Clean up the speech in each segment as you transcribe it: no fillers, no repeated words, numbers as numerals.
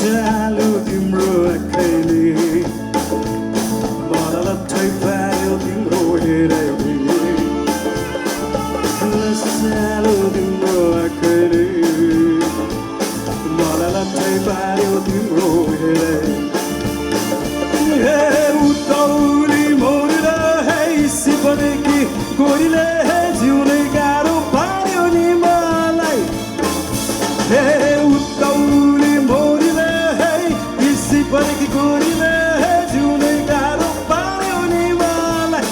सालो तिम्रो आँखाले मलाई लट्ठै पार्यो तिम्रो हेराइले सालो तिम्रो आँखाले मलाई लट्ठै पार्यो तिम्रो हेराइले उतौली मौरीले सिपनेकी गोरीले जिउनै गाह्रो पार्यो नि मलाई उतौली मौरीले सिपनेकी गोरीले जिउनै गाह्रो पार्यो नि मलाई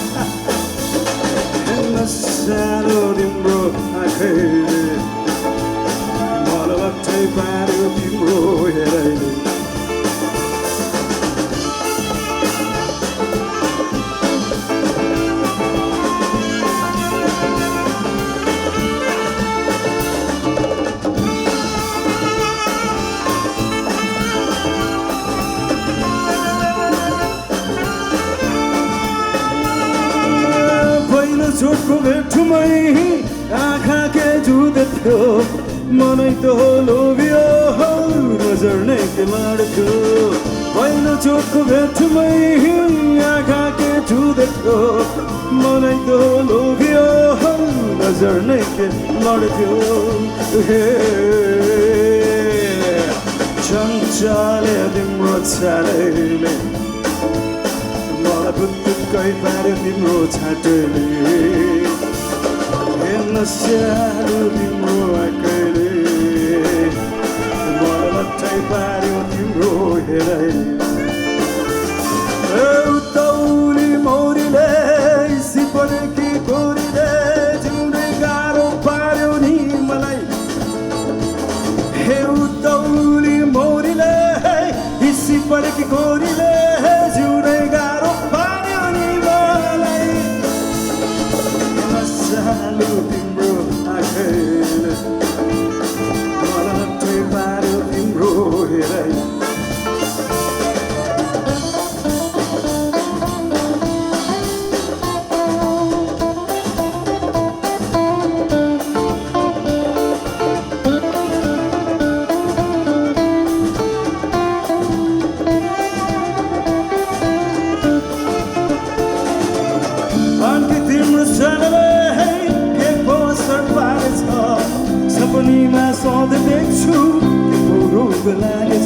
सानो तिम्रो आँखाले मलाई लट्ठै पार्यो तिम्रो हेराइले चोटको भेटमै आँखा के जुँदै थियो मनै त लोभियो नजर नै के लड्थ्यो पहिलो चोटको भेटमै आँखा के जुँदै थियो मनै त लोभियो नजर नै के लड्थ्यो हे चञ्चले तिम्रो चालैले मलाई पुत्तुकै पार्यो तिम्रो छाटले हेर्न सानो तिम्रो आँखाले मलाई लट्ठै पार्यो तिम्रो हेराइले उतौली मौरीले सिपनेकी गोरीले जिउनै गाह्रो पार्यो नि मलाई हे उतौली मौरीले सिपनेकी गोरीले जिउनै गाह्रो पार्यो नि मलाई सानो तिम्रो आँखाले मलाई लट्ठै पार्यो तिम्रो हेराइले सपनीमा सधैँ देख्छु रोग लाग्यो